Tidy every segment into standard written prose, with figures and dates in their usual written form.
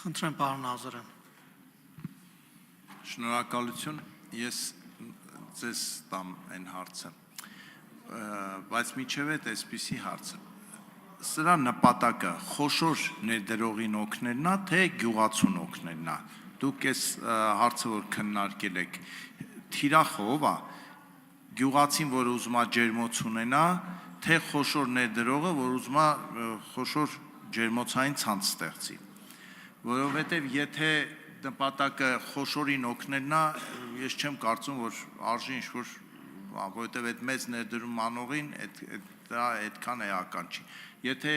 Խնդրեմ, պարոն Ազարյան։ Շնորհակալություն, ես ձեզ տամ այն հարցը, բայց միջև այդ այսպիսի հարցը, սրա նպատակը խոշոր ներդրողին օգնելն է, թե գյուղացուն օգնելն է, դուք այս հարցը, որ քննարկել եք, թիրախով է, գյուղացին, որ ուզում է ջերմոց ունենա, թե խոշոր ներդրողը, որ ուզում է խոշոր ջերմոցային ցանց ստեղծի, որովհետև եթե նպատակը խոշորին օգնելն է, ես չեմ կարծում, որ արժի ինչ-որ, որովհետև այդ մեծ ներդրում անողին դա այդքան էական չի։ Եթե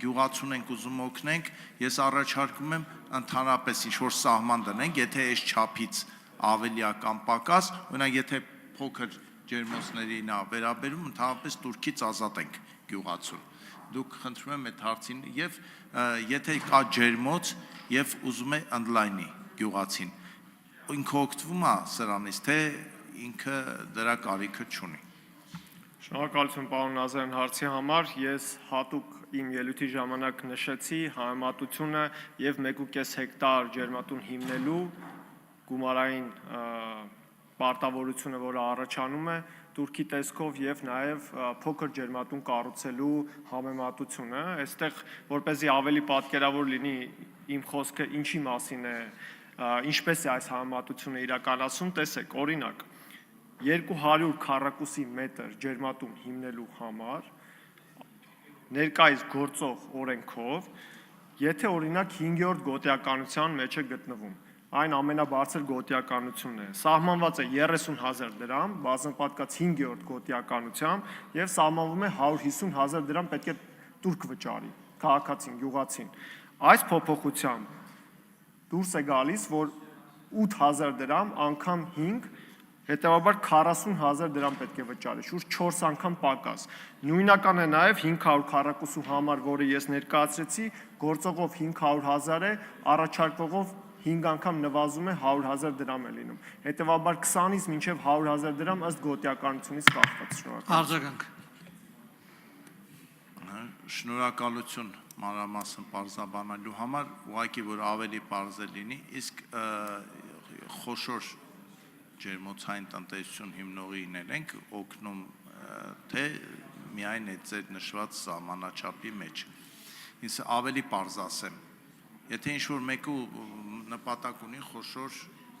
գյուղացուն ենք ուզում օգնենք, ես առաջարկում եմ ընդհանրապես ինչ-որ սահման դնենք, եթե այս չափից ավելի է կամ պակաս, օրինակ եթե փոքր ջերմոցներին է վերաբերում, ընդհանրապես Թուրքից ազատենք գյուղացուն։ Դուք խնդրում եմ այդ հարցին եւ եթե կա ջերմոց եւ ուզում է ընդլայնի գյուղացին, ինքը օգտվում է սրանից, թե ինքը դրա կարիքը չունի։ Շնորհակալություն պարոն Ազարյան հարցի համար, ես հատուկ իմ ելույթի ժամանակ նշեցի համեմատությունը եւ 1.5 հեկտար ջերմատուն հիմնելու գումարային պարտավորությունը, որը առաջանում է Թուրքի տեսքով եւ նաեւ փոքր ջերմատուն կառուցելու համեմատությունը, այստեղ որպեսզի ավելի պատկերավոր լինի իմ խոսքը ինչի մասին է, ինչպես է այս համեմատությունը իրականացում, տեսեք, օրինակ 200 քառակուսի մետր ջերմատուն հիմնելու համար ներկայիս գործող օրենքով, եթե օրինակ 5-րդ գոտիականության մեջ է գտնվում, այն ամենաբարձր գոտիականությունն է, սահմանված է 30,000 դրամ, բազմապատկած 5-րդ գոտիականությամբ եւ սահմանվում է 150,000 դրամ պետք է տուրք վճարի, քաղաքացին, գյուղացին։ Այս փոփոխությամբ դուրս է գալիս, որ 8,000 դրամ անգամ 5, հետեւաբար 40,000 դրամ պետք է վճարի, շուրջ 4 անգամ պակաս։ Նույնական է նաեւ 500 քառակուսու համար, որը ես ներկայացրեցի, գործողով 500,000 է, առաջարկողով 5 անգամ նվազում է 100,000 դրամ է լինում։ Հետևաբար 20-ից մինչև 100,000 դրամ ըստ գոտիականությունից կախված։ Արձագանք։ Շնորհակալություն մանրամասն պարզաբանելու համար, ուղղակի որ ավելի պարզ լինի, իսկ խոշոր ջերմոցային տնտեսություն հիմնողիներ ենք օգնում, թե միայն այդ ձեր նշված սահմանաչափի մեջ։ Ինձ ավելի պարզ ասեմ, եթե ինչ-որ մեկը նպատակ ունի խոշոր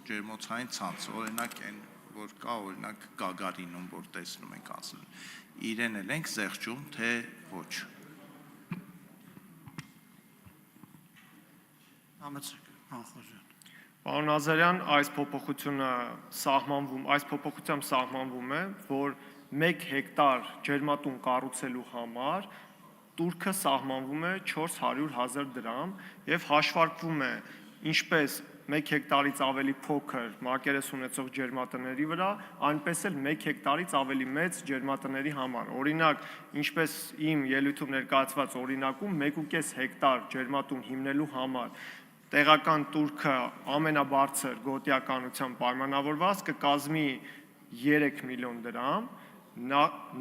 ջերմոցային ցանց, օրինակ այն, որ կա, օրինակ Գագարինում, որ տեսնում ենք ասել, իրեն էլ ենք զեղչում, թե ոչ։ Պարոն Ազարյան, այս փոփոխությամբ սահմանվում է, որ 1 հեկտար ջերմատուն կառուցելու համար տուրքը սահմանվում է 400,000 դրամ եւ հաշվարկվում է ինչպես 1 հեկտարից ավելի փոքր մակերես ունեցող ջերմատների վրա, այնպես էլ 1 հեկտարից ավելի մեծ ջերմատների համար։ Օրինակ, ինչպես իմ ելույթում ներկայացված օրինակում 1.5 հեկտար ջերմատուն հիմնելու համար տեղական տուրքը ամենաբարձր գոտիականությամբ պայմանավորված կկազմի 3 միլիոն դրամ,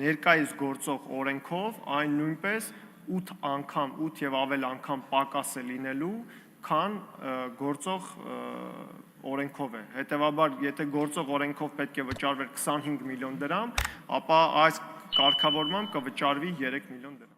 ներկայիս գործող օրենքով այն նույնպես 8 անգամ, 8 եւ ավել անգամ պակաս է լինելու, քան գործող օրենքով է։ Հետևաբար, եթե գործող օրենքով պետք է վճարվեր 25 միլիոն դրամ, ապա այս կարգավորմամբ կվճարվի 3 միլիոն դրամ։